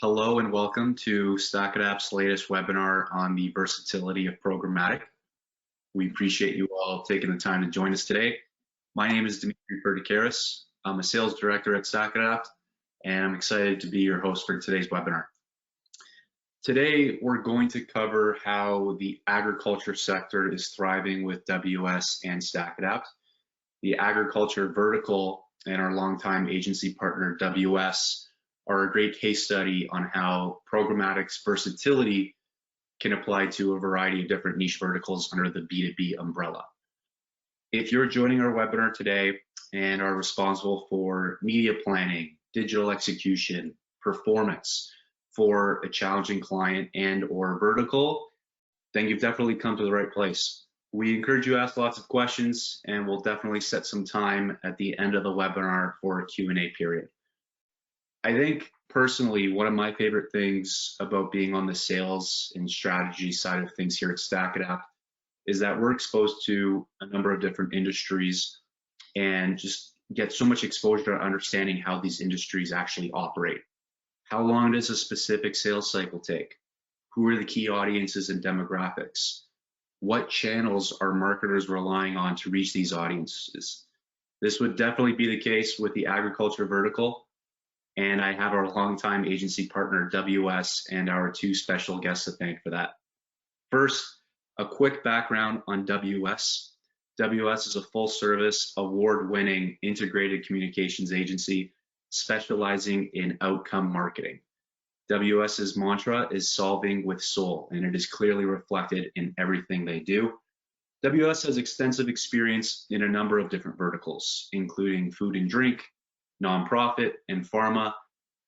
Hello and welcome to StackAdapt's latest webinar on the versatility of programmatic. We appreciate you all taking the time to join us today. My name is Dimitri Perdicaris. I'm a sales director at StackAdapt, and I'm excited to be your host for today's webinar. Today, we're going to cover how the agriculture sector is thriving with WS and StackAdapt. The agriculture vertical and our longtime agency partner, WS, are a great case study on how programmatic's versatility can apply to a variety of different niche verticals under the B2B umbrella. If you're joining our webinar today and are responsible for media planning, digital execution, performance for a challenging client and or vertical, then you've definitely come to the right place. We encourage you to ask lots of questions, and we'll definitely set some time at the end of the webinar for a Q&A period. I think personally, one of my favorite things about being on the sales and strategy side of things here at StackAdapt is that we're exposed to a number of different industries and just get so much exposure to understanding how these industries actually operate. How long does a specific sales cycle take? Who are the key audiences and demographics? What channels are marketers relying on to reach these audiences? This would definitely be the case with the agriculture vertical. And I have our longtime agency partner, WS, and our two special guests to thank for that. First, a quick background on WS. WS is a full-service, award-winning integrated communications agency specializing in outcome marketing. WS's mantra is solving with soul, and it is clearly reflected in everything they do. WS has extensive experience in a number of different verticals, including food and drink, nonprofit, and pharma,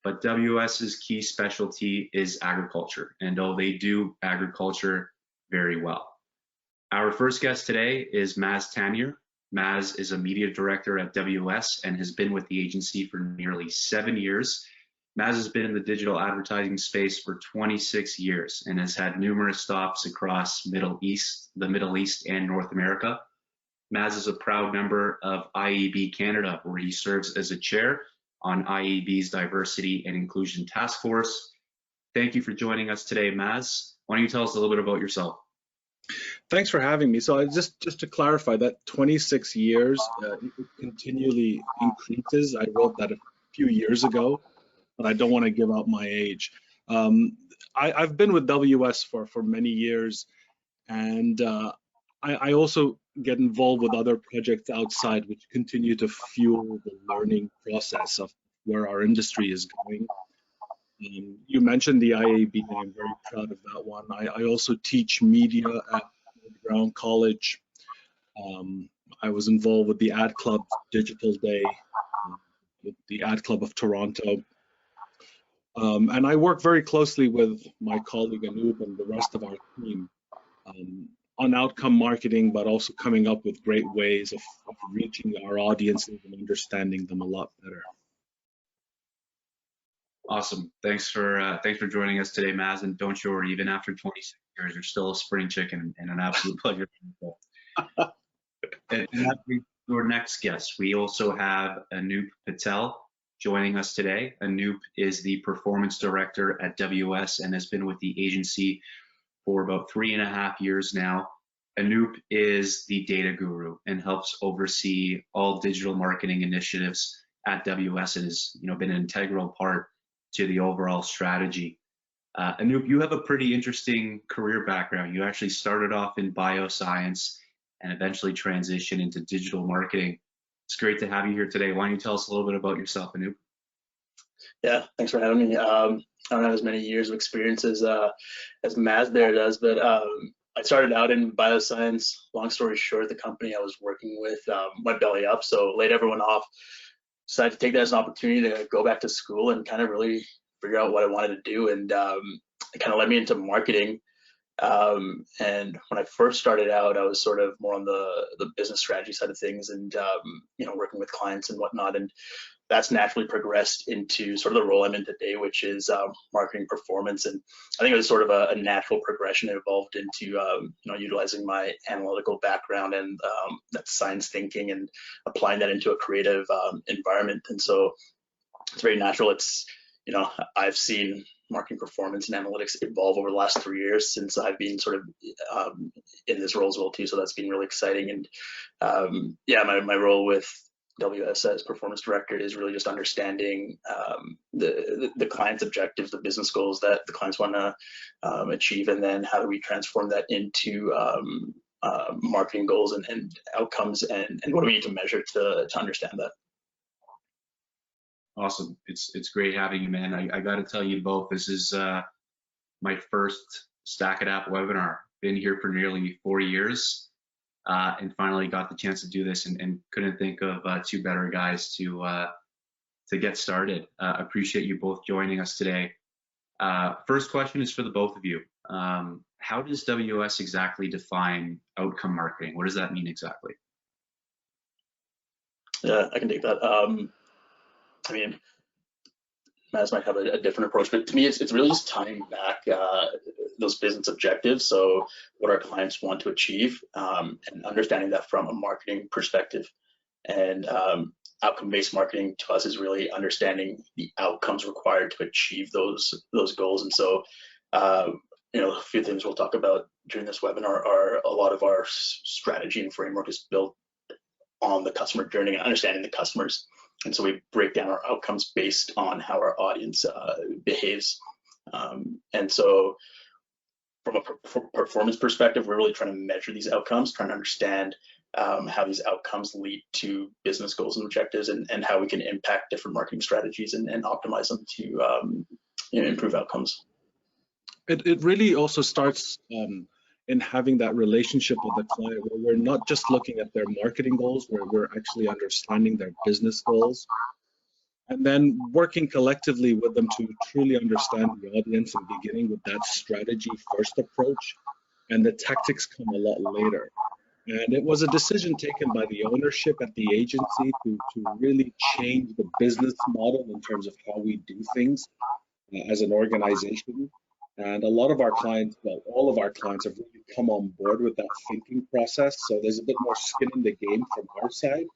but WS's key specialty is agriculture, and they do agriculture very well. Our first guest today is Maz Tannir. Maz is a media director at WS and has been with the agency for nearly 7 years. Maz has been in the digital advertising space for 26 years and has had numerous stops across the Middle East and North America. Maz is a proud member of IAB Canada, where he serves as a chair on IAB's Diversity and Inclusion Task Force. Thank you for joining us today, Maz. Why don't you tell us a little bit about yourself? Thanks for having me. So just to clarify, that 26 years, it continually increases. I wrote that a few years ago, but I don't want to give out my age. I've been with WS for many years, and I also get involved with other projects outside which continue to fuel the learning process of where our industry is going. You mentioned the IAB, and I'm very proud of that one. I also teach media at Brown College. I was involved with the Ad Club Digital Day, with the Ad Club of Toronto. And I work very closely with my colleague Anup and the rest of our team on outcome marketing, but also coming up with great ways of reaching our audiences and understanding them a lot better. Awesome. Thanks for joining us today, Maz. And don't you worry, even after 26 years, you're still a spring chicken and an absolute pleasure. And that brings our next guest. We also have Anup Patel joining us today. Anup is the performance director at WS and has been with the agency for about 3.5 years now. Anup is the data guru and helps oversee all digital marketing initiatives at WS and has been an integral part to the overall strategy. Anup, you have a pretty interesting career background. You actually started off in bioscience and eventually transitioned into digital marketing. It's great to have you here today. Why don't you tell us a little bit about yourself, Anup? Yeah, thanks for having me. I don't have as many years of experience as Maz there does, but I started out in bioscience. Long story short, the company I was working with went belly up, so laid everyone off. Decided to take that as an opportunity to go back to school and kind of really figure out what I wanted to do, and it kind of led me into marketing. And when I first started out, I was sort of more on the business strategy side of things, and working with clients and whatnot, and that's naturally progressed into sort of the role I'm in today, which is marketing performance. And I think it was sort of a natural progression. It evolved into utilizing my analytical background and that science thinking and applying that into a creative environment. And so it's very natural. It's I've seen marketing performance and analytics evolve over the last 3 years since I've been sort of in this role as well too. So that's been really exciting. And yeah, my role with WS as performance director is really just understanding the client's objectives, the business goals that the clients want to achieve, and then how do we transform that into marketing goals and outcomes, and what do we need to measure to understand that. Awesome. It's great having you, man. I got to tell you both, this is my first StackAdapt webinar. Been here for nearly 4 years. And finally got the chance to do this, and couldn't think of two better guys to get started. Appreciate you both joining us today. First question is for the both of you. How does WS exactly define outcome marketing? What does that mean exactly? Yeah, I can take that. I mean, Maz might have a different approach, but to me, it's really just tying back those business objectives. So what our clients want to achieve, and understanding that from a marketing perspective. And outcome-based marketing to us is really understanding the outcomes required to achieve those goals. And so, you know, a few things we'll talk about during this webinar are a lot of our strategy and framework is built on the customer journey and understanding the customers. And so we break down our outcomes based on how our audience behaves. And so from a performance perspective, we're really trying to measure these outcomes, trying to understand how these outcomes lead to business goals and objectives, and how we can impact different marketing strategies and optimize them to you know, improve outcomes. It really also starts in having that relationship with the client where we're not just looking at their marketing goals, where we're actually understanding their business goals, and then working collectively with them to truly understand the audience and beginning with that strategy first approach, and the tactics come a lot later. And it was a decision taken by the ownership at the agency to really change the business model in terms of how we do things as an organization. And a lot of our clients, well, all of our clients have really come on board with that thinking process. So there's a bit more skin in the game from our side,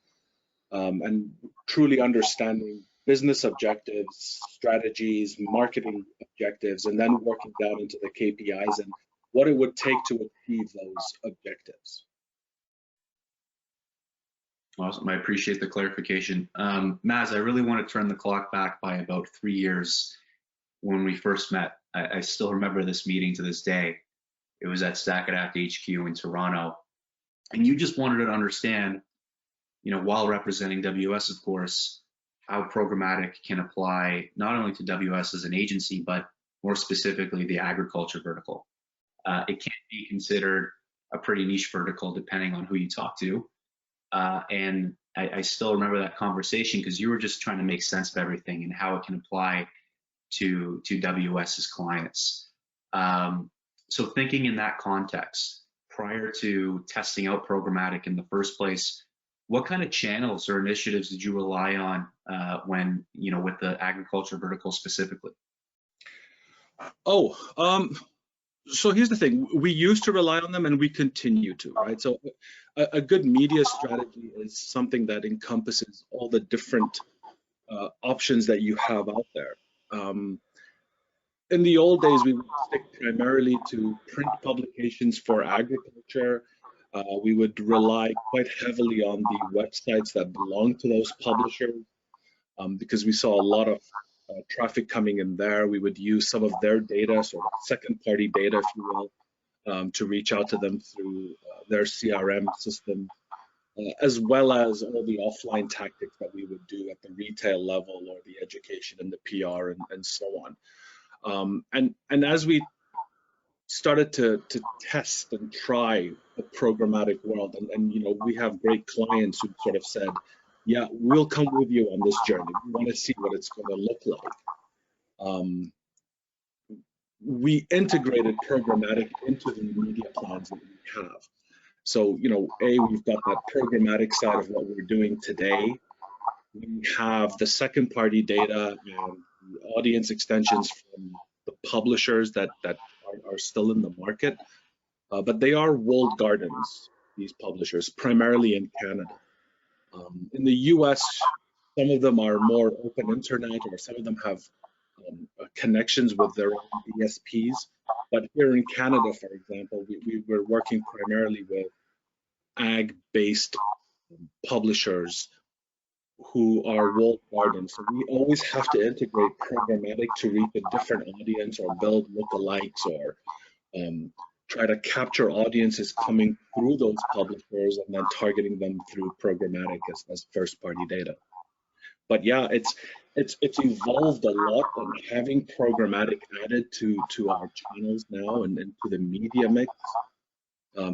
and truly understanding business objectives, strategies, marketing objectives, and then working down into the KPIs and what it would take to achieve those objectives. Awesome. I appreciate the clarification. Maz, I really want to turn the clock back by about 3 years when we first met. I still remember this meeting to this day. It was at StackAdapt HQ in Toronto. And you just wanted to understand, you know, while representing WS, of course, how programmatic can apply not only to WS as an agency, but more specifically the agriculture vertical. It can be considered a pretty niche vertical depending on who you talk to. And I still remember that conversation because you were just trying to make sense of everything and how it can apply to WS's clients. So thinking in that context, prior to testing out programmatic in the first place, what kind of channels or initiatives did you rely on when, you know, with the agriculture vertical specifically? So here's the thing, we used to rely on them and we continue to, right? So a good media strategy is something that encompasses all the different options that you have out there. In the old days, we would stick primarily to print publications for agriculture. We would rely quite heavily on the websites that belong to those publishers because we saw a lot of traffic coming in there. We would use some of their data, sort of second-party data, if you will, to reach out to them through their CRM system, as well as all the offline tactics that we would do at the retail level or the education and the PR and so on. And as we started to test and try the programmatic world, and you know, we have great clients who sort of said, yeah, we'll come with you on this journey. We want to see what it's going to look like. We integrated programmatic into the media plans that we have. So, you know, we've got that programmatic side of what we're doing today. We have the second party data and the audience extensions from the publishers that are still in the market, but they are walled gardens, these publishers, primarily in Canada. In the US, some of them are more open internet, or some of them have connections with their own DSPs. But here in Canada, for example, we were working primarily with ag-based publishers who are walled gardens. So we always have to integrate programmatic to reach a different audience or build lookalikes or try to capture audiences coming through those publishers and then targeting them through programmatic as first-party data. But yeah, it's evolved a lot, and having programmatic added to our channels now and to the media mix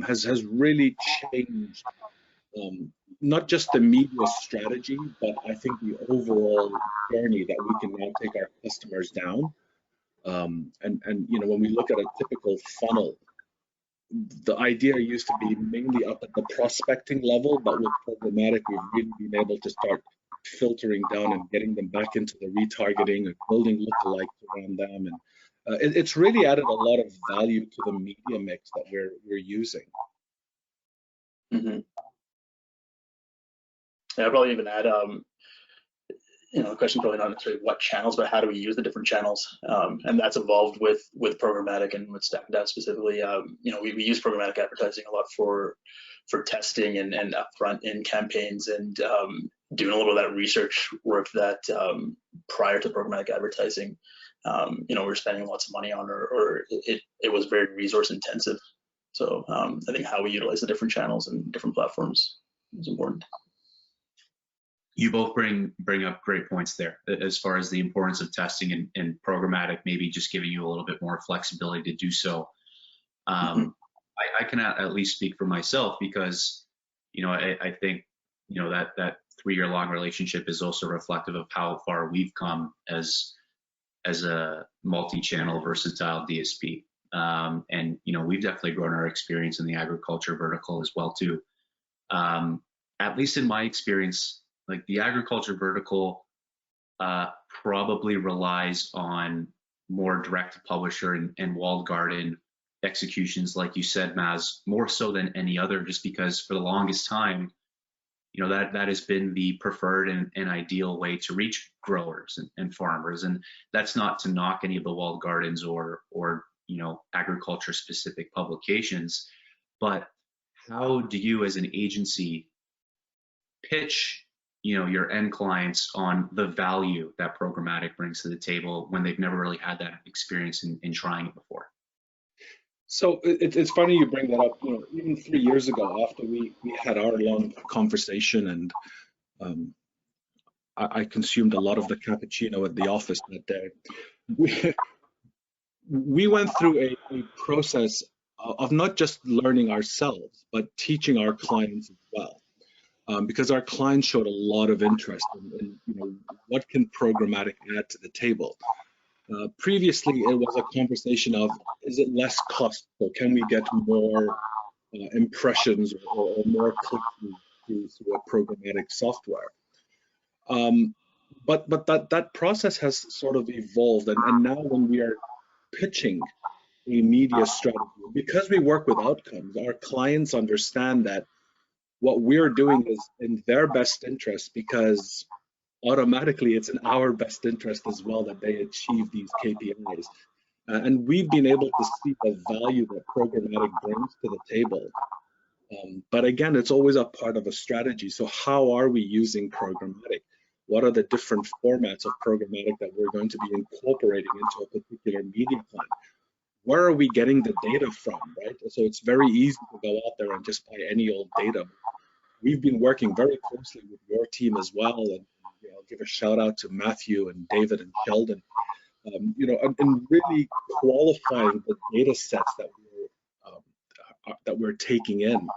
has really changed not just the media strategy, but I think the overall journey that we can now take our customers down. And you know, when we look at a typical funnel, the idea used to be mainly up at the prospecting level, but with programmatic, we've really been able to start filtering down and getting them back into the retargeting and building lookalikes around them. And it's really added a lot of value to the media mix that we're using. Mm-hmm. Yeah, I'll probably even add, you know, the question probably not necessarily what channels, but how do we use the different channels? And that's evolved with programmatic and with StackAdapt specifically. You know, we use programmatic advertising a lot for testing and upfront in campaigns and doing a little of that research work that prior to programmatic advertising, you know, we were spending lots of money on, or it was very resource intensive. So I think how we utilize the different channels and different platforms is important. You both bring up great points there as far as the importance of testing and programmatic, maybe just giving you a little bit more flexibility to do so. I can at least speak for myself because, you know, I think, you know, that 3-year-long relationship is also reflective of how far we've come as a multi-channel versatile DSP. And, you know, we've definitely grown our experience in the agriculture vertical as well too. At least in my experience, like the agriculture vertical probably relies on more direct to publisher and walled garden executions, like you said, Maz, more so than any other, just because for the longest time, you know, that has been the preferred and ideal way to reach growers and farmers. And that's not to knock any of the walled gardens or you know, agriculture specific publications, but how do you as an agency pitch, you know, your end clients on the value that programmatic brings to the table when they've never really had that experience in trying it before? So it's funny you bring that up. You know, even 3 years ago, after we had our long conversation, and I consumed a lot of the cappuccino at the office that day, we went through a process of not just learning ourselves, but teaching our clients as well. Because our clients showed a lot of interest in you know, what can programmatic add to the table. Previously, it was a conversation of, is it less cost? So can we get more impressions or more clicks through a programmatic software? But that process has sort of evolved, and now when we are pitching a media strategy, because we work with outcomes, our clients understand that what we're doing is in their best interest, because automatically it's in our best interest as well that they achieve these KPIs. And we've been able to see the value that programmatic brings to the table. But again, it's always a part of a strategy. So how are we using programmatic? What are the different formats of programmatic that we're going to be incorporating into a particular media plan? Where are we getting the data from, right? So it's very easy to go out there and just buy any old data. We've been working very closely with your team as well, and you know, I'll give a shout out to Matthew and David and Sheldon, you know, and really qualifying the data sets that we're taking in,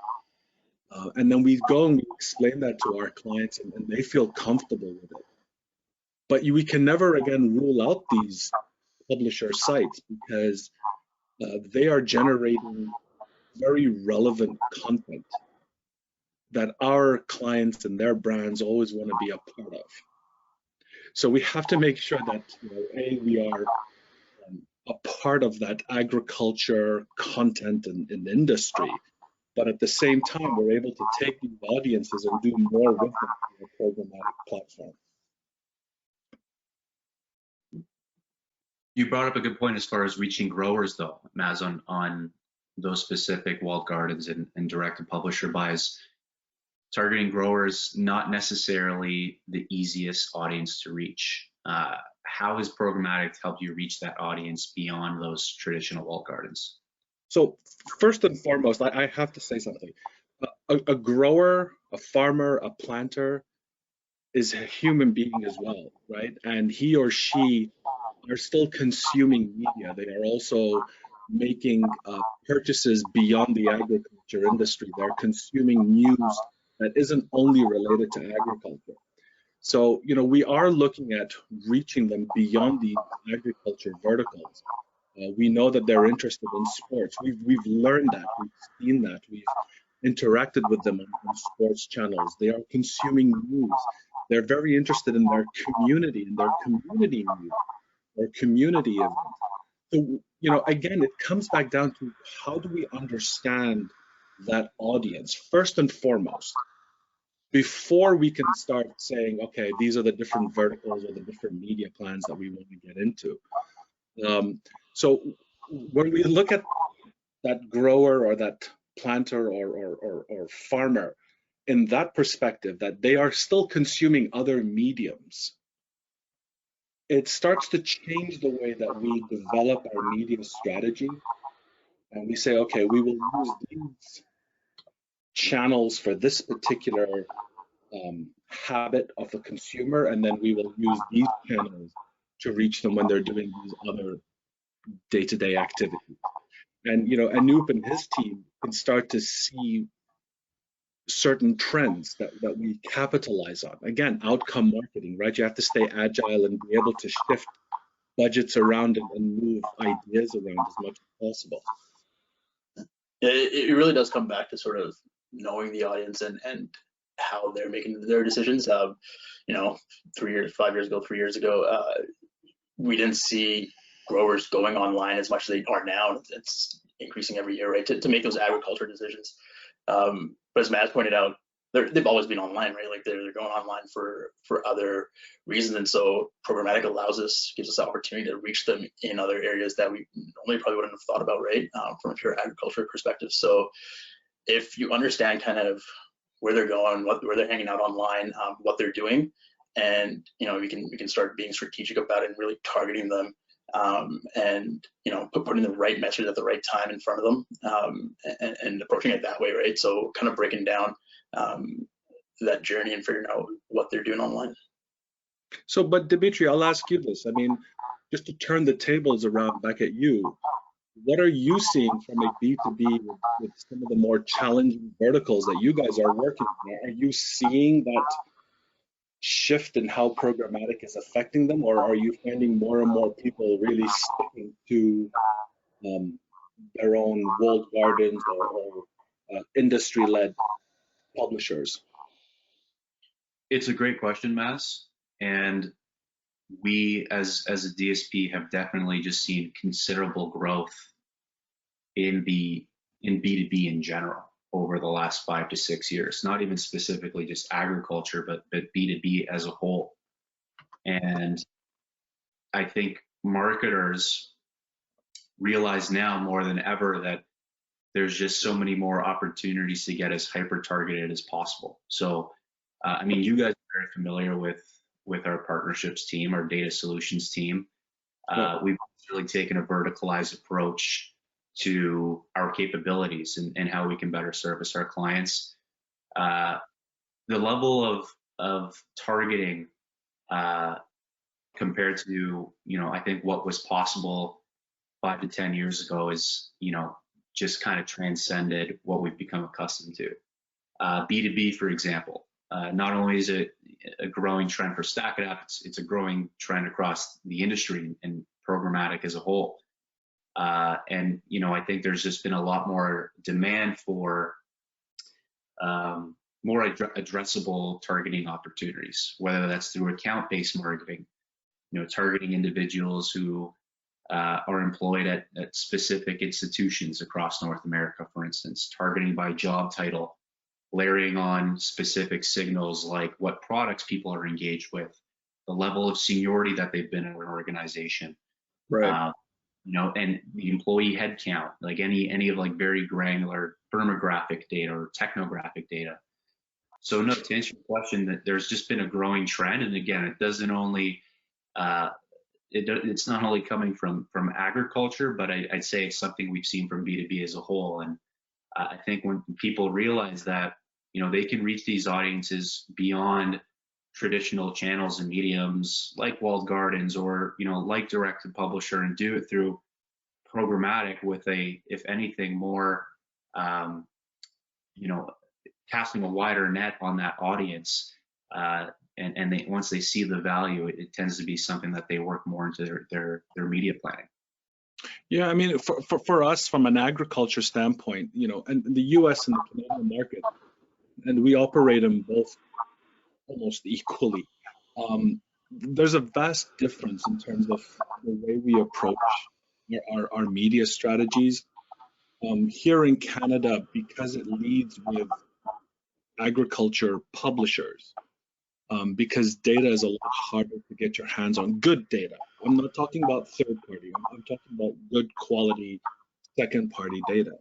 and then we go and we explain that to our clients, and they feel comfortable with it. But we can never again rule out these publisher sites, because they are generating very relevant content that our clients and their brands always want to be a part of. So we have to make sure that, you know, we are a part of that agriculture content and industry, but at the same time, we're able to take these audiences and do more with them through a programmatic platform. You brought up a good point as far as reaching growers, though, Maz, on those specific walled gardens and direct to publisher buys. Targeting growers, not necessarily the easiest audience to reach. How has programmatic helped you reach that audience beyond those traditional walled gardens? So first and foremost, I have to say something. A grower, a farmer, a planter is a human being as well, right? And he or she are still consuming media. They are also making purchases beyond the agriculture industry. They're consuming news that isn't only related to agriculture. So, we are looking at reaching them beyond the agriculture verticals. We know that they're interested in sports. We've learned that, we've seen that, we've interacted with them on sports channels. They are consuming news. They're very interested in their community and their community news or community events. So, again, it comes back down to how do we understand that audience first and foremost, before we can start saying, okay, these are the different verticals or the different media plans that we want to get into. So when we look at that grower or that planter or farmer in that perspective, that they are still consuming other mediums, it starts to change the way that we develop our media strategy. And we say, okay, we will use these channels for this particular habit of the consumer, and then we will use these channels to reach them when they're doing these other day-to-day activities. And Anup and his team can start to see certain trends that we capitalize on. Again, outcome marketing, right? You have to stay agile and be able to shift budgets around and move ideas around as much as possible. Yeah, it really does come back to sort of knowing the audience and how they're making their decisions. 3 years, 5 years ago, 3 years ago, we didn't see growers going online as much as they are now. It's increasing every year, right, to make those agriculture decisions. But as Maz pointed out, they've always been online, right? Like they're going online for other reasons, and so programmatic gives us the opportunity to reach them in other areas that we normally probably wouldn't have thought about, right, from a pure agriculture perspective. So if you understand kind of where they're going, where they're hanging out online, what they're doing, and we can start being strategic about it and really targeting them, and putting the right message at the right time in front of them, and approaching it that way, right? So kind of breaking down that journey and figuring out what they're doing online. So, but Dimitri, I'll ask you this. I mean, just to turn the tables around back at you, what are you seeing from a B2B with some of the more challenging verticals that you guys are working on? Are you seeing that shift in how programmatic is affecting them, or are you finding more and more people really sticking to their own walled gardens or industry-led publishers? It's a great question, Maz. And we, as a DSP, have definitely just seen considerable growth in B2B in general over the last 5 to 6 years. Not even specifically just agriculture, but B2B as a whole. And I think marketers realize now more than ever that there's just so many more opportunities to get as hyper targeted as possible. So, I mean, you guys are very familiar with our partnerships team, our data solutions team. We've really taken a verticalized approach to our capabilities and how we can better service our clients. The level of targeting compared to, I think what was possible 5 to 10 years ago is, just kind of transcended what we've become accustomed to. B2B, for example, not only is it a growing trend for StackAdapt, it's a growing trend across the industry and programmatic as a whole. And I think there's just been a lot more demand for more addressable targeting opportunities, whether that's through account-based marketing, targeting individuals who are employed at specific institutions across North America, for instance, targeting by job title, layering on specific signals like what products people are engaged with, the level of seniority that they've been in an organization, Right. You know, and the employee headcount, like any of like very granular firmographic data or technographic data. So no, to answer your question, that there's just been a growing trend, and again, it doesn't only it's not only coming from agriculture, but I'd say it's something we've seen from B2B as a whole. And I think when people realize that, you know, they can reach these audiences beyond traditional channels and mediums like walled gardens or, you know, like direct to publisher, and do it through programmatic with a, if anything, more, you know, casting a wider net on that audience. And they, once they see the value, it tends to be something that they work more into their media planning. Yeah, I mean, for us, from an agriculture standpoint, you know, and the U.S. and the Canadian market, and we operate in both almost equally. There's a vast difference in terms of the way we approach our media strategies. Here in Canada, because it leads with agriculture publishers, because data is a lot harder to get your hands on, good data. I'm not talking about third party, I'm talking about good quality second party data.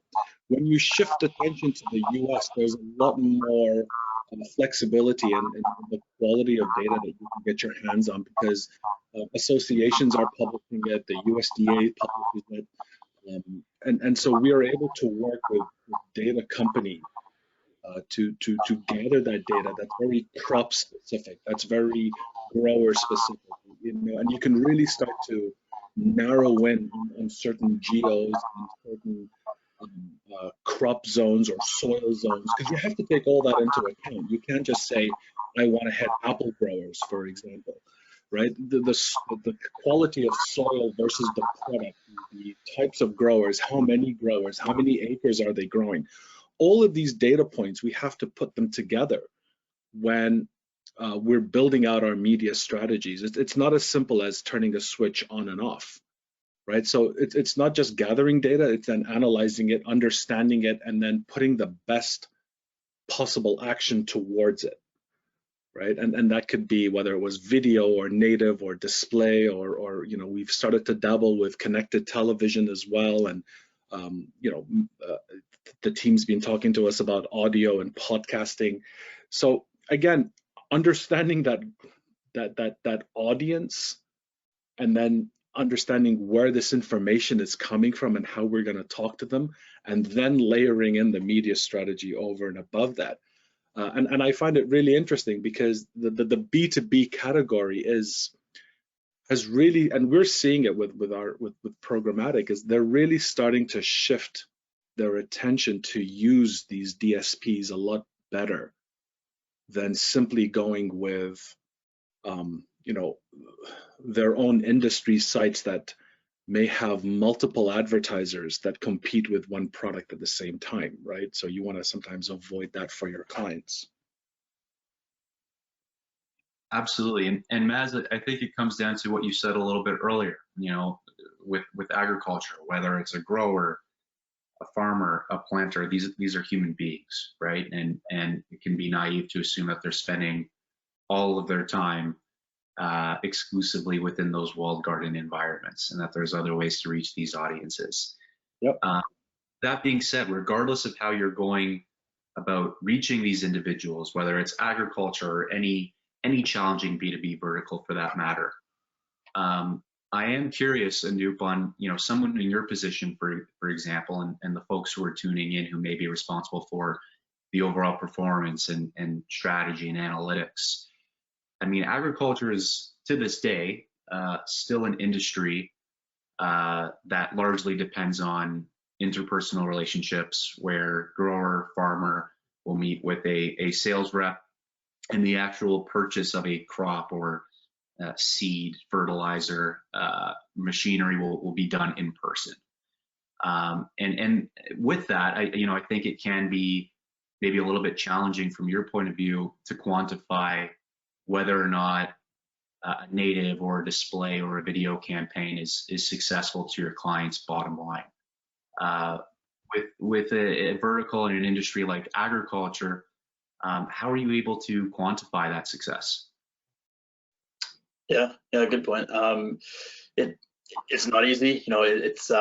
When you shift attention to the US, there's a lot more flexibility and the quality of data that you can get your hands on, because associations are publishing it, the USDA publishes it, and so we are able to work with data companies to gather that data that's very crop specific, that's very grower specific, you know, and you can really start to narrow in on certain geos and certain crop zones or soil zones, because you have to take all that into account. You can't just say, I want to hit apple growers, for example, right? The quality of soil versus the product, the types of growers, how many acres are they growing? All of these data points, we have to put them together when we're building out our media strategies. It's not as simple as turning a switch on and off, right? So it's not just gathering data, it's then analyzing it, understanding it, and then putting the best possible action towards it, right? And that could be whether it was video or native or display, or you know, we've started to dabble with connected television as well. And you know, the team's been talking to us about audio and podcasting. So again, understanding that audience, and then understanding where this information is coming from and how we're going to talk to them, and then layering in the media strategy over and above that. And I find it really interesting, because the B2B category has really, and we're seeing it with programmatic, is they're really starting to shift their attention to use these DSPs a lot better than simply going with you know, their own industry sites that may have multiple advertisers that compete with one product at the same time, right? So you want to sometimes avoid that for your clients. Absolutely, and Maz, I think it comes down to what you said a little bit earlier. You know, with agriculture, whether it's a grower, a farmer, a planter, these are human beings, right? And it can be naive to assume that they're spending all of their time exclusively within those walled garden environments, and that there's other ways to reach these audiences. Yep. That being said, regardless of how you're going about reaching these individuals, whether it's agriculture or any challenging B2B vertical for that matter, I am curious, Anup, on, you know, someone in your position, for example, and the folks who are tuning in who may be responsible for the overall performance and strategy and analytics. I mean, agriculture is, to this day, still an industry that largely depends on interpersonal relationships, where grower, farmer will meet with a sales rep, and the actual purchase of a crop or seed, fertilizer, machinery will be done in person. And with that, I think it can be maybe a little bit challenging from your point of view to quantify whether or not a native or a display or a video campaign is successful to your client's bottom line. With a vertical in an industry like agriculture, how are you able to quantify that success? Yeah, good point. it's not easy. You know, it's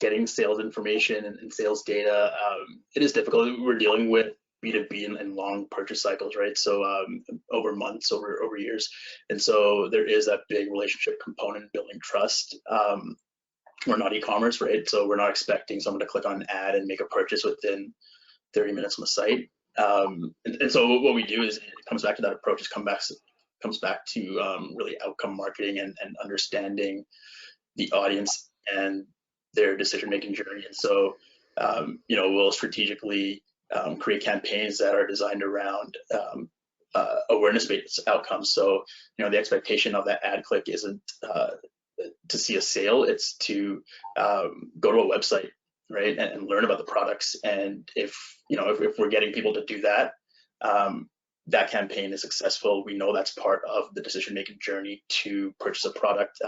getting sales information and sales data. It is difficult. We're dealing with B2B and long purchase cycles, right? So over months, over years. And so there is that big relationship component, building trust. We're not e-commerce, right? So we're not expecting someone to click on an ad and make a purchase within 30 minutes on the site. And so what we do is it comes back to that approach. It comes back to really outcome marketing and understanding the audience and their decision-making journey. And so, you know, we'll strategically create campaigns that are designed around awareness-based outcomes. So, you know, the expectation of that ad click isn't to see a sale, it's to go to a website, right, and learn about the products. And if, you know, if we're getting people to do that, that campaign is successful. We know that's part of the decision-making journey to purchase a product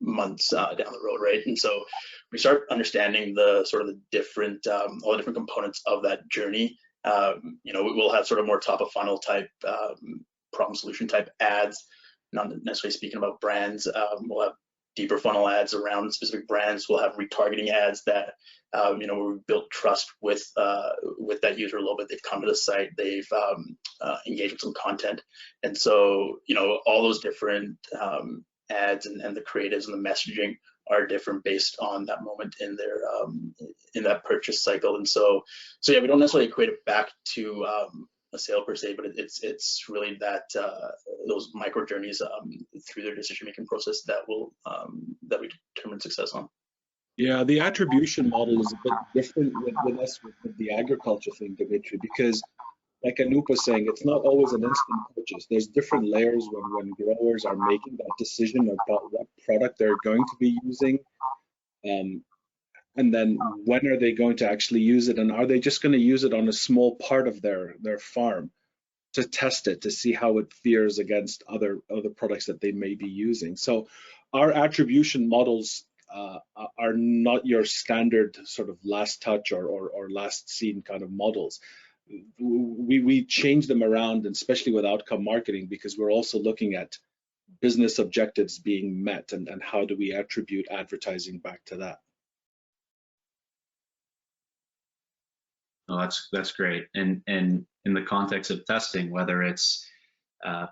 months down the road, right? And so we start understanding the sort of the different, all the different components of that journey. You know, we'll have sort of more top of funnel type, problem solution type ads, not necessarily speaking about brands. We'll have deeper funnel ads around specific brands. We'll have retargeting ads that, you know, where we've built trust with that user a little bit. They've come to the site, they've engaged with some content. And so, you know, all those different ads and the creatives and the messaging are different based on that moment in their in that purchase cycle. And so yeah, we don't necessarily equate it back to a sale per se, but it's really that those micro journeys through their decision making process that will that we determine success on. Yeah, the attribution model is a bit different with us with the agriculture thing, Dimitri, because like Anup was saying, it's not always an instant purchase. There's different layers when growers are making that decision about what product they're going to be using, and then when are they going to actually use it, and are they just going to use it on a small part of their farm to test it to see how it fares against other products that they may be using. So our attribution models are not your standard sort of last touch or last seen kind of models. We change them around, and especially with outcome marketing, because we're also looking at business objectives being met and how do we attribute advertising back to that. Oh, that's great. And in the context of testing, whether it's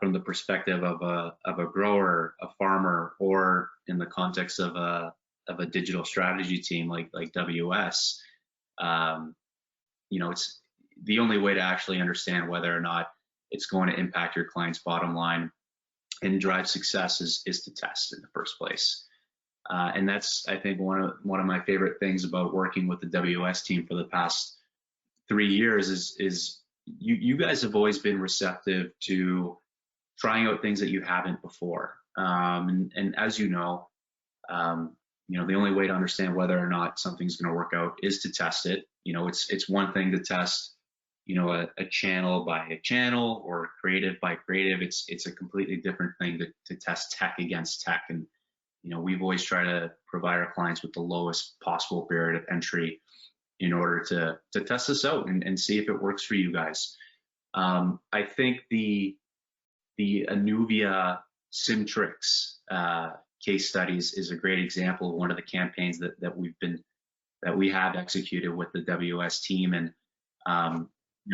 from the perspective of a grower, a farmer, or in the context of a digital strategy team like WS, you know, it's the only way to actually understand whether or not it's going to impact your client's bottom line and drive success is to test in the first place. And that's, I think, one of my favorite things about working with the WS team for the past 3 years is you guys have always been receptive to trying out things that you haven't before. And as you know, the only way to understand whether or not something's going to work out is to test it. You know, it's one thing to test, a channel by a channel or creative by creative. It's a completely different thing to test tech against tech. And, we've always tried to provide our clients with the lowest possible barrier of entry in order to test this out and see if it works for you guys. I think the Anuvia Simtrix case studies is a great example of one of the campaigns that we have executed with the WS team, and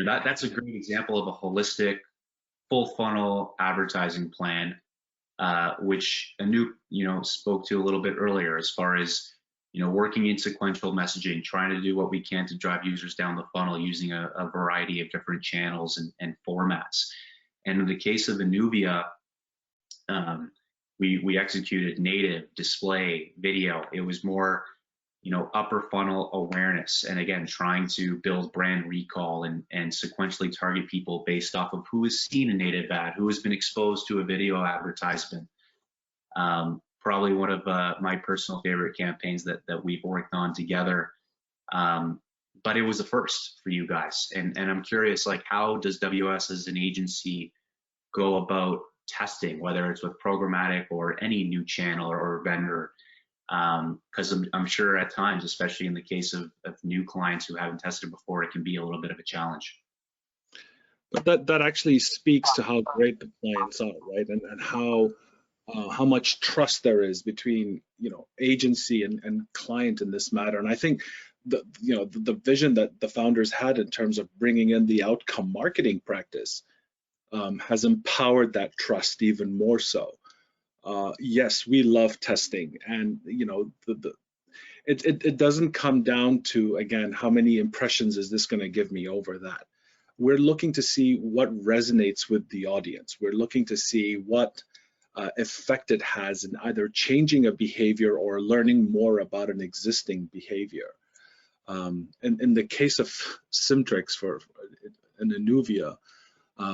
that's a great example of a holistic, full funnel advertising plan, which Anup spoke to a little bit earlier, as far as working in sequential messaging, trying to do what we can to drive users down the funnel using a variety of different channels and formats. And in the case of Anuvia, we executed native, display, video. It was more, upper funnel awareness, and again, trying to build brand recall and sequentially target people based off of who has seen a native ad, who has been exposed to a video advertisement. Probably one of my personal favorite campaigns that we've worked on together. But it was a first for you guys. And I'm curious, like, how does WS as an agency go about testing, whether it's with programmatic or any new channel or vendor? Because I'm sure at times, especially in the case of new clients who haven't tested before, it can be a little bit of a challenge. But that actually speaks to how great the clients are, right? And how how much trust there is between, agency and client in this matter. And I think the vision that the founders had in terms of bringing in the outcome marketing practice has empowered that trust even more so. Yes, we love testing, and it doesn't come down to, again, how many impressions is this going to give me over that. We're looking to see what resonates with the audience. We're looking to see what effect it has in either changing a behavior or learning more about an existing behavior. In the case of Simtrix and Anuvia,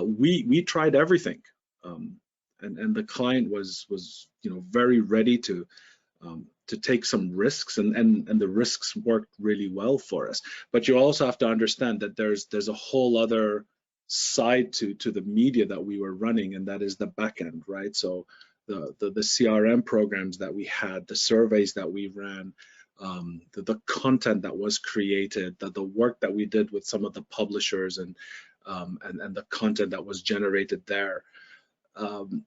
we tried everything, and the client was very ready to take some risks, and the risks worked really well for us. But you also have to understand that there's a whole other side to the media that we were running, and that is the back end, right? So the CRM programs that we had, the surveys that we ran, the content that was created, the work that we did with some of the publishers, and the content that was generated there. And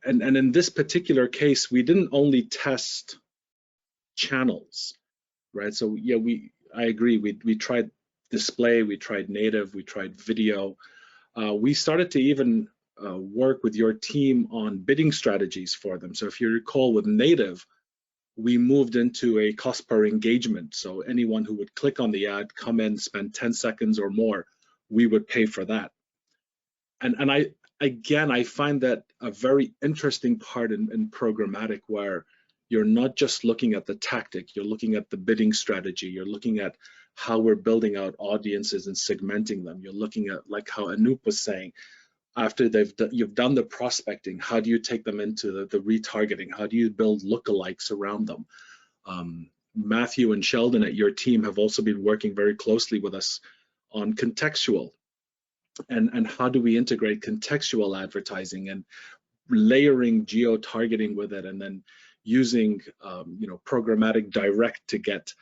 in this particular case, we didn't only test channels, right? So yeah, I agree. We tried display, we tried native, we tried video. We started to even work with your team on bidding strategies for them. So if you recall, with native, we moved into a cost per engagement. So anyone who would click on the ad, come in, spend 10 seconds or more, we would pay for that. And I find that a very interesting part in programmatic, where you're not just looking at the tactic, you're looking at the bidding strategy, you're looking at how we're building out audiences and segmenting them. You're looking at, like how Anup was saying, after you've done the prospecting, how do you take them into the retargeting? How do you build lookalikes around them? Matthew and Sheldon at your team have also been working very closely with us on contextual, and how do we integrate contextual advertising and layering geo-targeting with it, and then using programmatic direct to get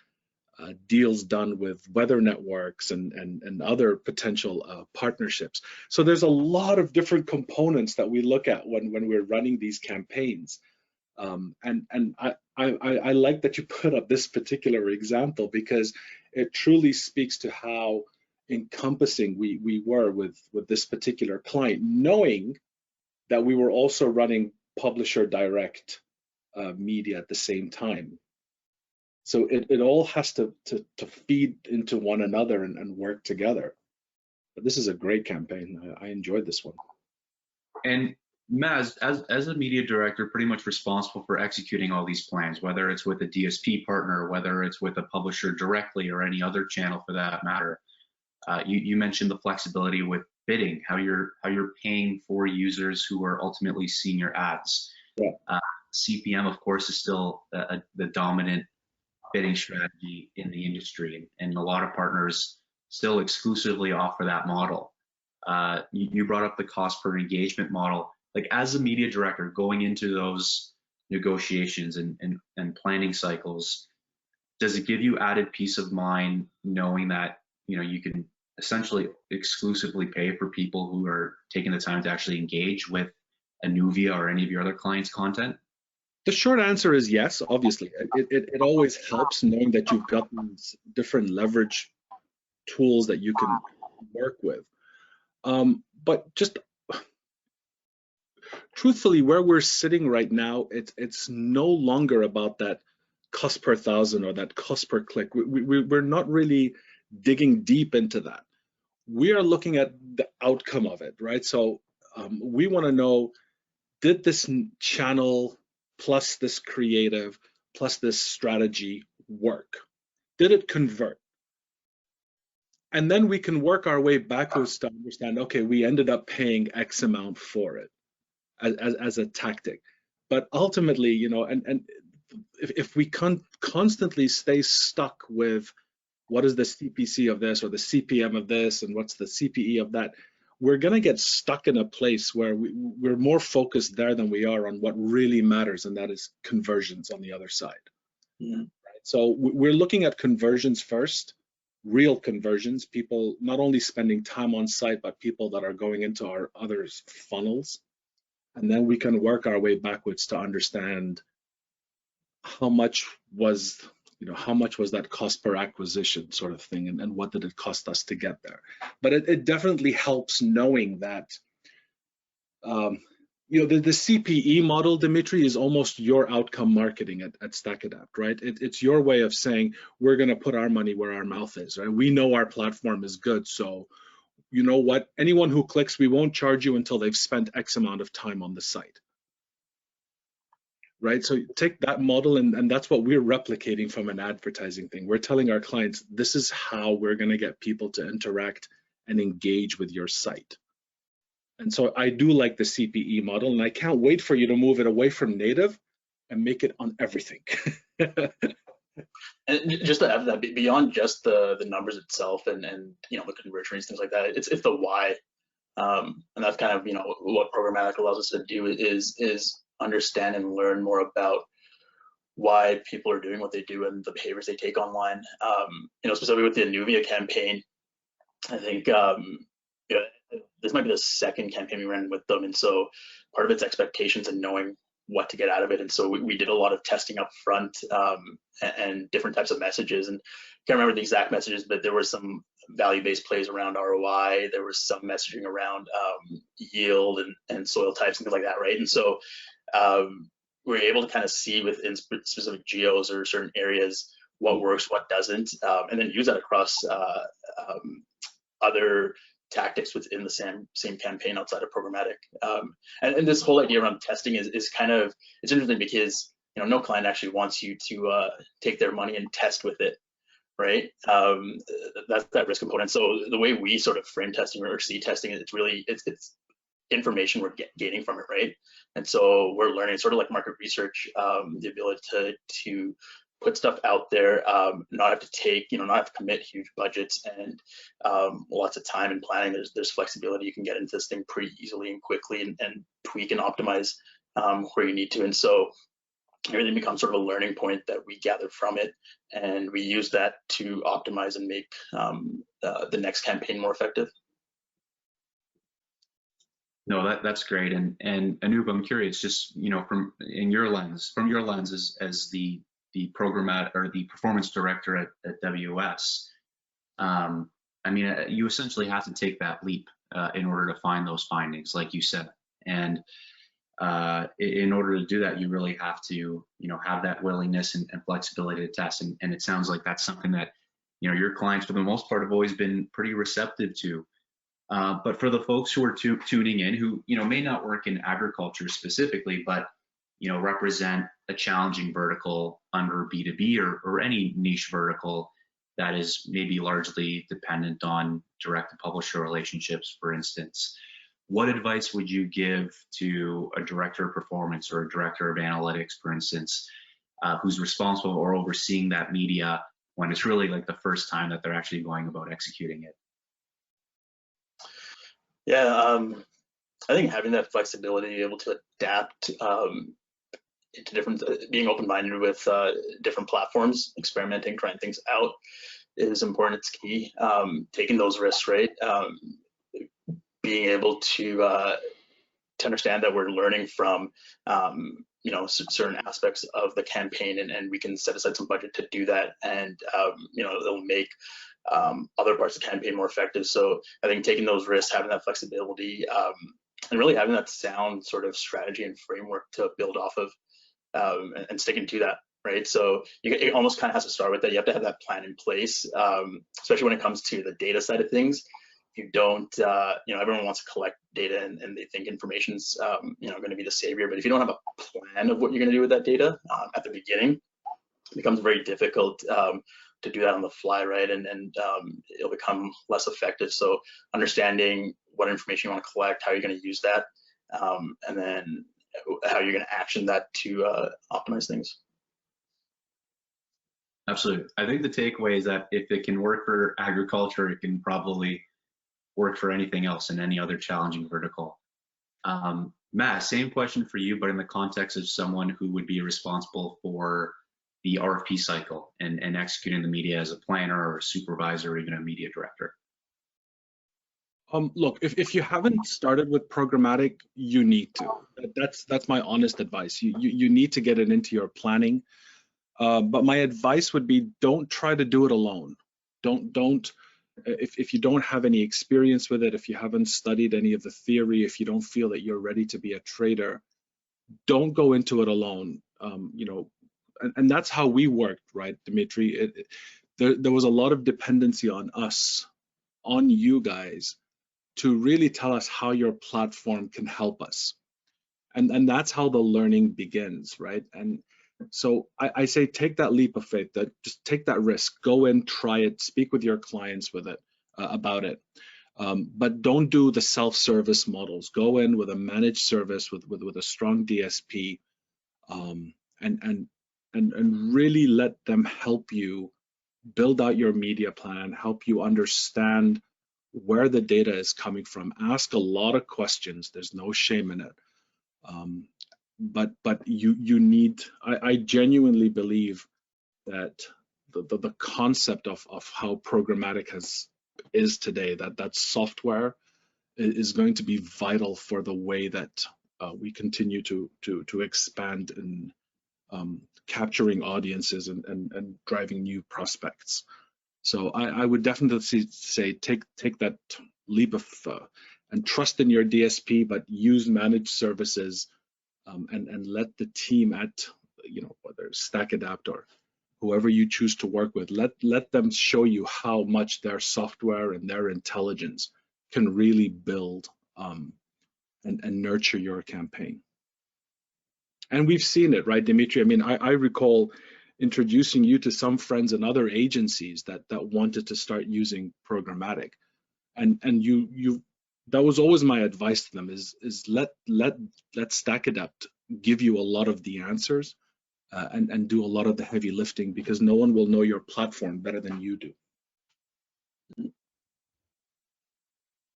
deals done with weather networks and other potential partnerships. So there's a lot of different components that we look at when we're running these campaigns. And I like that you put up this particular example, because it truly speaks to how encompassing we were with this particular client, knowing that we were also running publisher direct media at the same time. So it all has to feed into one another and work together. But this is a great campaign. I enjoyed this one. And Maz, as a media director, pretty much responsible for executing all these plans, whether it's with a DSP partner, whether it's with a publisher directly, or any other channel for that matter. You mentioned the flexibility with bidding, how you're paying for users who are ultimately seeing your ads. Yeah. CPM, of course, is still the dominant bidding strategy in the industry, and a lot of partners still exclusively offer that model. You brought up the cost per engagement model. Like, as a media director, going into those negotiations and planning cycles, does it give you added peace of mind knowing that you can essentially exclusively pay for people who are taking the time to actually engage with Anuvia or any of your other clients' content? The short answer is yes, obviously. It always helps knowing that you've got these different leverage tools that you can work with. But just truthfully, where we're sitting right now, it's no longer about that cost per thousand or that cost per click. We're not really digging deep into that. We are looking at the outcome of it, right? So we want to know, did this channel plus this creative plus this strategy work? Did it convert? And then we can work our way backwards to understand, okay, we ended up paying X amount for it as a tactic. But ultimately, and if we constantly stay stuck with what is the CPC of this or the CPM of this and what's the CPE of that, we're going to get stuck in a place where we're more focused there than we are on what really matters, and that is conversions on the other side. Yeah. Right? So we're looking at conversions first, real conversions, people not only spending time on site, but people that are going into our other funnels. And then we can work our way backwards to understand how much was, how much was that cost per acquisition sort of thing, and what did it cost us to get there. But it definitely helps knowing that, the CPE model, Dimitri, is almost your outcome marketing at StackAdapt, right? It's your way of saying, we're going to put our money where our mouth is, right? We know our platform is good, so you know what? Anyone who clicks, we won't charge you until they've spent X amount of time on the site, right? So take that model, and that's what we're replicating from an advertising thing. We're telling our clients, this is how we're going to get people to interact and engage with your site. And so I do like the CPE model, and I can't wait for you to move it away from native and make it on everything. And just to add that, beyond just the numbers itself and the conversion rates, things like that, it's the why, and that's kind of what programmatic allows us to do is understand and learn more about why people are doing what they do and the behaviors they take online. Specifically with the Anuvia campaign, I think this might be the second campaign we ran with them, and so part of it's expectations and knowing what to get out of it. And so we did a lot of testing up front, and different types of messages, and I can't remember the exact messages, but there were some value-based plays around ROI. There was some messaging around yield and soil types and things like that, right? And so we were able to kind of see within specific geos or certain areas what works, what doesn't, and then use that across other tactics within the same campaign outside of programmatic. And this whole idea around testing is kind of, it's interesting because no client actually wants you to take their money and test with it, right? That's that risk component. So the way we sort of frame testing or see testing, it's really it's information we're gaining from it, right? And so we're learning, sort of like market research, the ability to put stuff out there, not have to take, not have to commit huge budgets and lots of time and planning. There's flexibility. You can get into this thing pretty easily and quickly and tweak and optimize where you need to. And so everything becomes sort of a learning point that we gather from it, and we use that to optimize and make the next campaign more effective. No, that's great. And Anup, I'm curious, just from your lens as the programmatic or the performance director at WS, you essentially have to take that leap in order to find those findings, like you said. And in order to do that, you really have to have that willingness and flexibility to test. And it sounds like that's something that your clients, for the most part, have always been pretty receptive to. But for the folks who are tuning in, who may not work in agriculture specifically, but represent a challenging vertical under B2B or any niche vertical that is maybe largely dependent on direct-to-publisher relationships, for instance, what advice would you give to a director of performance or a director of analytics, for instance, who's responsible or overseeing that media when it's really like the first time that they're actually going about executing it? Yeah, I think having that flexibility, able to adapt into different, being open-minded with different platforms, experimenting, trying things out is important. It's key. Taking those risks, right? Being able to understand that we're learning from certain aspects of the campaign, and we can set aside some budget to do that, and it'll make other parts of the campaign more effective. So I think taking those risks, having that flexibility, and really having that sound sort of strategy and framework to build off of, and sticking to that, right? So it almost kind of has to start with that. You have to have that plan in place, especially when it comes to the data side of things. If you don't, everyone wants to collect data and they think information's, going to be the savior. But if you don't have a plan of what you're going to do with that data at the beginning, it becomes very difficult to do that on the fly, right? And it'll become less effective. So understanding what information you want to collect, how you're going to use that, and then how you're going to action that to optimize things. Absolutely. I think the takeaway is that if it can work for agriculture, it can probably work for anything else in any other challenging vertical. Maz, same question for you, but in the context of someone who would be responsible for the RFP cycle and executing the media as a planner or a supervisor or even a media director. Look, if you haven't started with programmatic, you need to. That's my honest advice. You need to get it into your planning. But my advice would be, don't try to do it alone. Don't if you don't have any experience with it, if you haven't studied any of the theory, if you don't feel that you're ready to be a trader, don't go into it alone. You know, and that's how we worked, right, Dimitri? There was a lot of dependency on us, on you guys, to really tell us how your platform can help us. And that's how the learning begins, right? And so I say take that leap of faith, that just take that risk, go in, try it, speak with your clients with it, about it. But don't do the self-service models. Go in with a managed service with a strong DSP, and really let them help you build out your media plan, help you understand where the data is coming from. Ask a lot of questions. There's no shame in it. But you need. I genuinely believe that the concept of how programmatic is today, that software is going to be vital for the way that we continue to expand in capturing audiences and driving new prospects. So I would definitely say take that leap of and trust in your DSP, but use managed services, and let the team at, you know, whether it's StackAdapt or whoever you choose to work with, let them show you how much their software and their intelligence can really build and nurture your campaign. And we've seen it, right, Dimitri? I mean, I recall introducing you to some friends and other agencies that wanted to start using programmatic, and you that was always my advice to them, is let StackAdapt give you a lot of the answers, and do a lot of the heavy lifting, because no one will know your platform better than you do.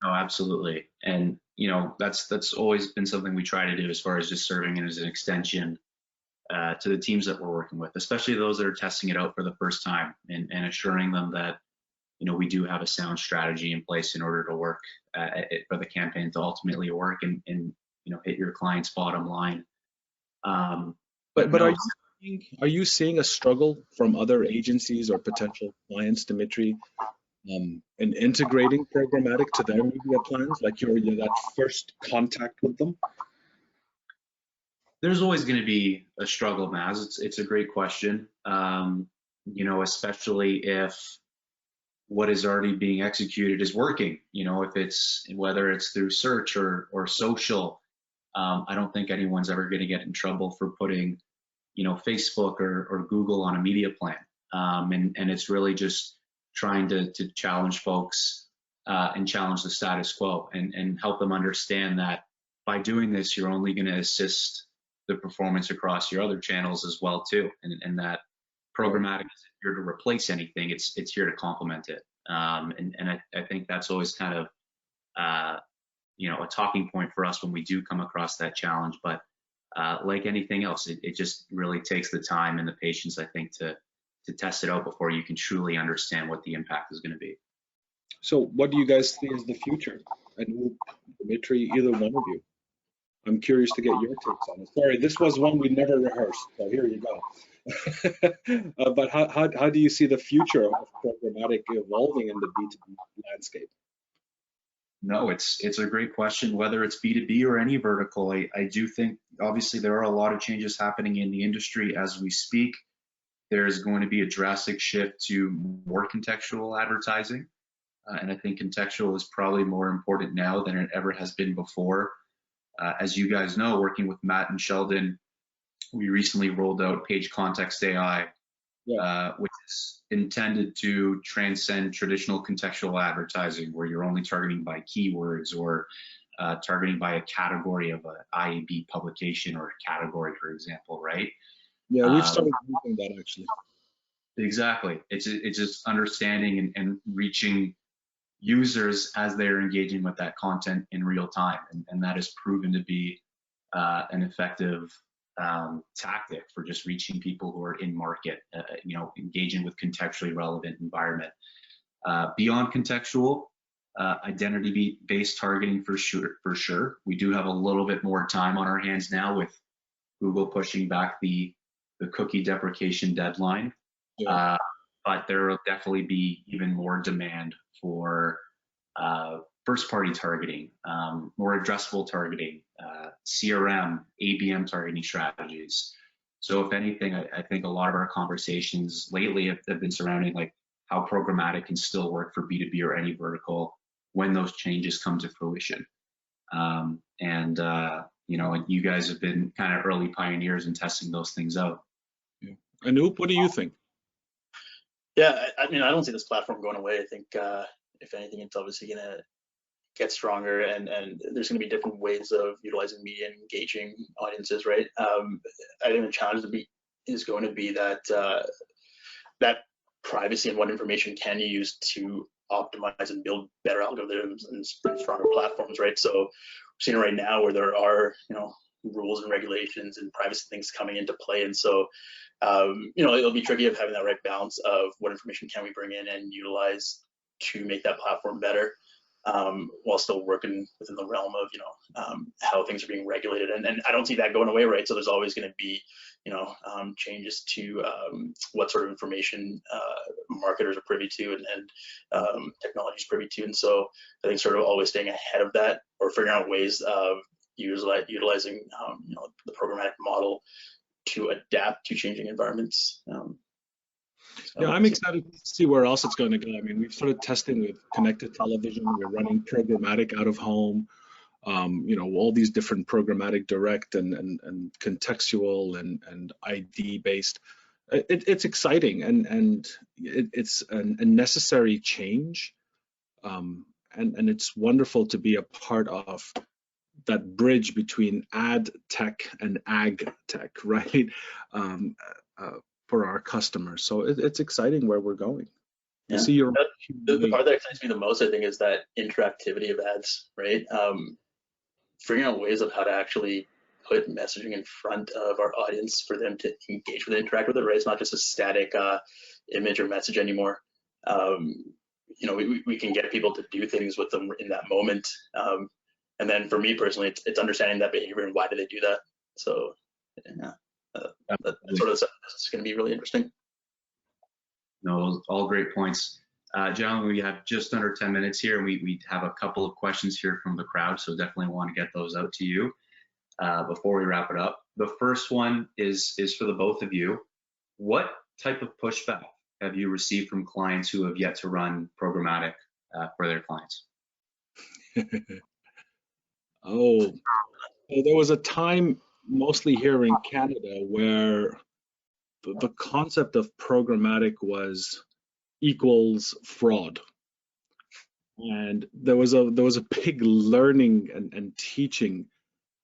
Oh, absolutely. And, you know, that's always been something we try to do, as far as just serving it as an extension to the teams that we're working with, especially those that are testing it out for the first time, and assuring them that, you know, we do have a sound strategy in place in order to work for the campaign to ultimately work and you know, hit your client's bottom line. But no, are you seeing a struggle from other agencies or potential clients, Dimitri, in integrating programmatic to their media plans, like you're that first contact with them? there's always going to be a struggle, Maz. It's a great question. You know, especially if what is already being executed is working. You know, if it's, whether it's through search or social, I don't think anyone's ever going to get in trouble for putting, you know, Facebook or Google on a media plan. And it's really just trying to challenge folks and challenge the status quo, and help them understand that by doing this, you're only going to assist the performance across your other channels as well too, and that programmatic isn't here to replace anything. It's here to complement it. And I think that's always kind of you know, a talking point for us when we do come across that challenge. But like anything else, it just really takes the time and the patience, I think, to test it out before you can truly understand what the impact is going to be. So what do you guys see as the future? And Dimitri, either one of you. I'm curious to get your takes on it. Sorry, this was one we never rehearsed, so here you go. But how do you see the future of programmatic evolving in the B2B landscape? No, it's a great question. Whether it's B2B or any vertical, I do think obviously there are a lot of changes happening in the industry as we speak. There's going to be a drastic shift to more contextual advertising. And I think contextual is probably more important now than it ever has been before. As you guys know, working with Matt and Sheldon, we recently rolled out Page Context AI, which is intended to transcend traditional contextual advertising, where you're only targeting by keywords or targeting by a category of an IAB publication or a category, for example, right? Yeah, we've started using that actually. Exactly. It's just understanding and reaching users as they're engaging with that content in real time, and that has proven to be an effective tactic for just reaching people who are in market, you know, engaging with contextually relevant environment. Beyond contextual, identity-based targeting for sure. We do have a little bit more time on our hands now with Google pushing back the cookie deprecation deadline. Yeah. But there will definitely be even more demand for first-party targeting, more addressable targeting, CRM, ABM targeting strategies. So if anything, I think a lot of our conversations lately have been surrounding like how programmatic can still work for B2B or any vertical when those changes come to fruition. You know, you guys have been kind of early pioneers in testing those things out. Yeah. Anup, what do you think? Yeah, I mean, I don't see this platform going away. I think if anything, it's obviously going to get stronger, and there's going to be different ways of utilizing media and engaging audiences, right? I think the challenge is going to be that that privacy and what information can you use to optimize and build better algorithms and stronger platforms, right? So we're seeing it right now where there are, you know, rules and regulations and privacy things coming into play, and so you know, it'll be tricky of having that right balance of what information can we bring in and utilize to make that platform better, while still working within the realm of, you know, how things are being regulated. And I don't see that going away, right? So there's always going to be, you know, changes to what sort of information marketers are privy to and technology is privy to. And so I think sort of always staying ahead of that, or figuring out ways of utilizing you know, the programmatic model to adapt to changing environments. Yeah, I'm excited to see where else it's going to go. I mean, we've started testing with connected television. We're running programmatic out of home. You know, all these different programmatic direct and contextual and ID based. It's exciting and it's a necessary change. And it's wonderful to be a part of that bridge between ad tech and ag tech, right? For our customers. So it's exciting where we're going. Yeah. See your the part that excites me the most, I think, is that interactivity of ads, right? Figuring out ways of how to actually put messaging in front of our audience for them to engage with it, interact with it, right? It's not just a static image or message anymore. You know, we can get people to do things with them in that moment. And then for me personally, it's understanding that behavior and why do they do that. So yeah, that sort of stuff is going to be really interesting. No, all great points. Gentlemen, we have just under 10 minutes here, and we have a couple of questions here from the crowd, so definitely want to get those out to you before we wrap it up. The first one is for the both of you. What type of pushback have you received from clients who have yet to run programmatic for their clients? Oh, there was a time, mostly here in Canada, where the concept of programmatic was equals fraud, and there was a big learning and teaching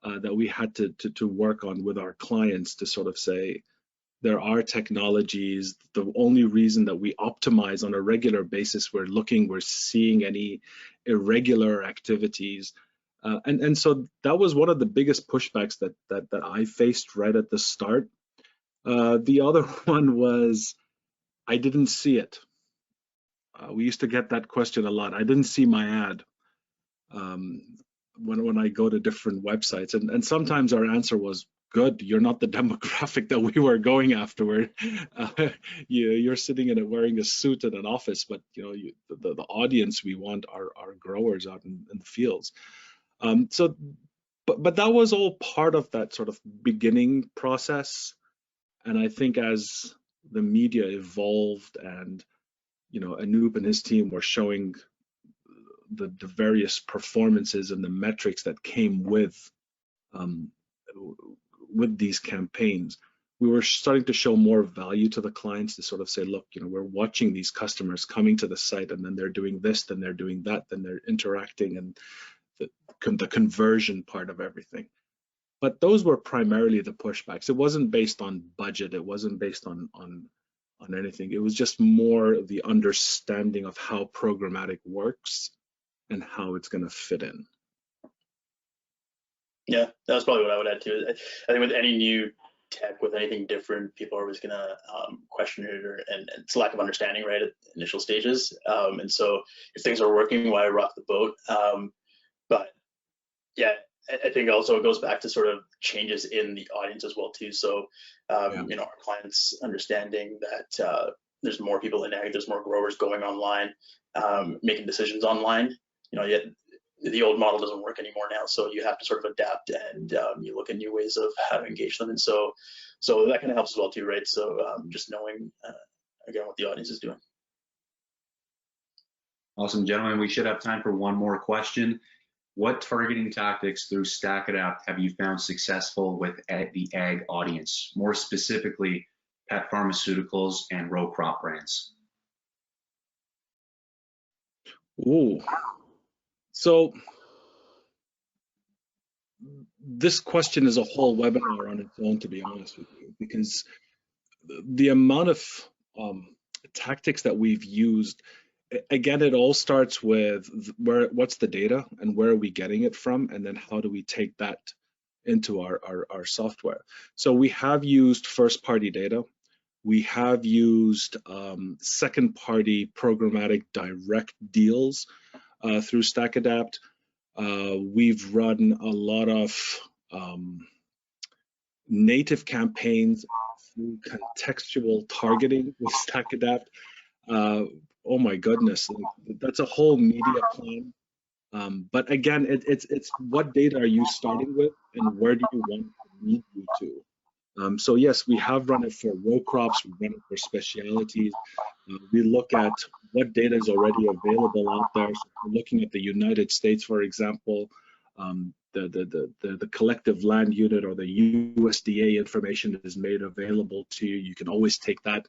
that we had to work on with our clients to sort of say there are technologies. The only reason that we optimize on a regular basis, we're seeing any irregular activities. And so that was one of the biggest pushbacks that I faced right at the start. The other one was I didn't see it. We used to get that question a lot. I didn't see my ad when I go to different websites, and sometimes our answer was, good, you're not the demographic that we were going after. You're sitting in it wearing a suit in an office, but you know, the audience we want are growers out in the fields. But that was all part of that sort of beginning process. And I think as the media evolved and, you know, Anup and his team were showing the various performances and the metrics that came with these campaigns, we were starting to show more value to the clients to sort of say, look, you know, we're watching these customers coming to the site, and then they're doing this, then they're doing that, then they're interacting, and the conversion part of everything. But those were primarily the pushbacks. It wasn't based on budget. It wasn't based on anything. It was just more the understanding of how programmatic works and how it's going to fit in. Yeah, that's probably what I would add too. I think with any new tech, with anything different, people are always going to question it, and it's lack of understanding, right, at initial stages. And so if things are working, why rock the boat? But yeah, I think also it goes back to sort of changes in the audience as well too. So you know, our clients understanding that there's more people in ag, there's more growers going online, making decisions online. You know, yet the old model doesn't work anymore now, so you have to sort of adapt, and you look at new ways of how to engage them, and so that kind of helps as well too, right? So just knowing again what the audience is doing. Awesome, gentlemen. We should have time for one more question. What targeting tactics through StackAdapt have you found successful with the ag audience, more specifically pet pharmaceuticals and row crop brands? Ooh. So this question is a whole webinar on its own, to be honest with you, because the amount of tactics that we've used, again, it all starts with what's the data and where are we getting it from, and then how do we take that into our software. So we have used first-party data. We have used second-party programmatic direct deals through StackAdapt. We've run a lot of native campaigns through contextual targeting with StackAdapt. Oh my goodness, that's a whole media plan. But again, it's what data are you starting with, and where do you want to lead you to? So yes, we have run it for row crops, we run it for specialities. We look at what data is already available out there. So we're looking at the United States, for example, the collective land unit or the USDA information that is made available to you. You can always take that,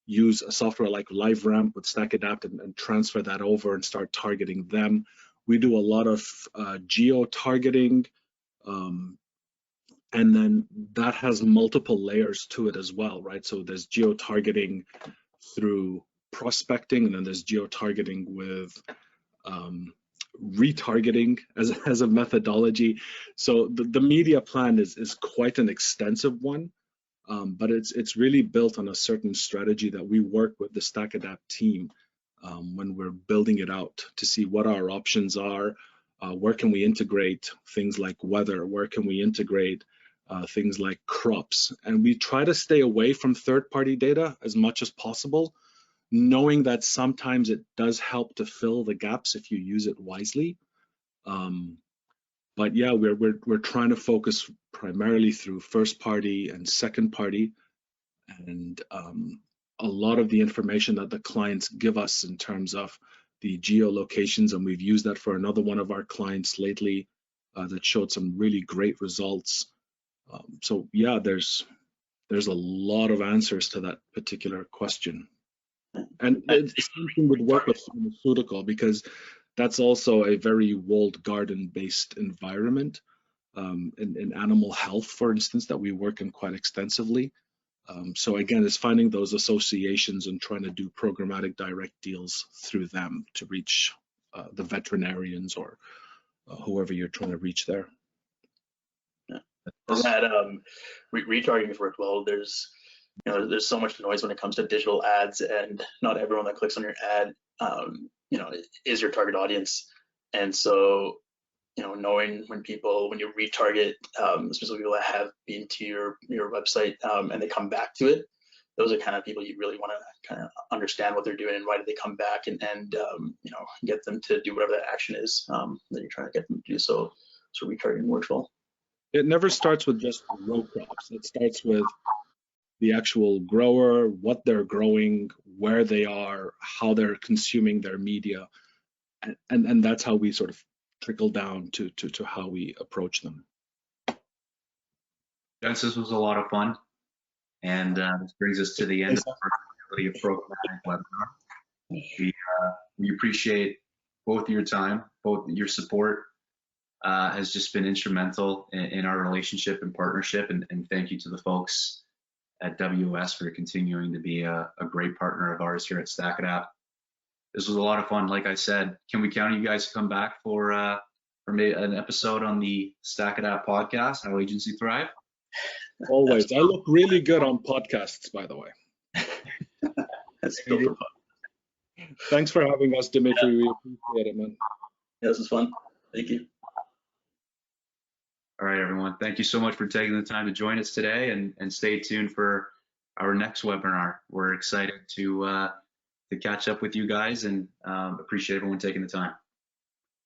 use a software like LiveRamp with StackAdapt and transfer that over and start targeting them. We do a lot of geo-targeting, and then that has multiple layers to it as well, right? So there's geo-targeting through prospecting, and then there's geo-targeting with retargeting as a methodology. So the media plan is quite an extensive one, but it's really built on a certain strategy that we work with the StackAdapt team when we're building it out to see what our options are, where can we integrate things like weather, where can we integrate things like crops. And we try to stay away from third-party data as much as possible, knowing that sometimes it does help to fill the gaps if you use it wisely. But yeah, we're trying to focus primarily through first-party and second-party, and a lot of the information that the clients give us in terms of the geolocations, and we've used that for another one of our clients lately that showed some really great results. So yeah, there's a lot of answers to that particular question. And it's something would work with pharmaceutical, because that's also a very walled garden based environment in animal health, for instance, that we work in quite extensively. So again, it's finding those associations and trying to do programmatic direct deals through them to reach the veterinarians or whoever you're trying to reach there. That retargeting has worked well. There's so much noise when it comes to digital ads, and not everyone that clicks on your ad is your target audience. And so knowing when you retarget, especially people that have been to your website and they come back to it, those are kind of people you really want to kind of understand what they're doing and why did they come back, and get them to do whatever that action is that you're trying to get them to do. So retargeting works well. It never starts with just row crops. It starts with the actual grower, what they're growing, where they are, how they're consuming their media, and that's how we sort of trickle down to how we approach them. Gents, this was a lot of fun, and this brings us to the end of the versatility of programmatic webinar. We appreciate both your time, both your support. Has just been instrumental in our relationship and partnership, and thank you to the folks at WS for continuing to be a great partner of ours here at StackAdapt. This was a lot of fun. Like I said, can we count on you guys to come back for maybe an episode on the StackAdapt podcast, How Agency Thrive? Always. I look really good on podcasts, by the way. That's built for fun. Thanks for having us, Dimitri. We appreciate it, man. Yeah, this was fun. Thank you. All right, everyone. Thank you so much for taking the time to join us today, and stay tuned for our next webinar. We're excited to catch up with you guys, and appreciate everyone taking the time.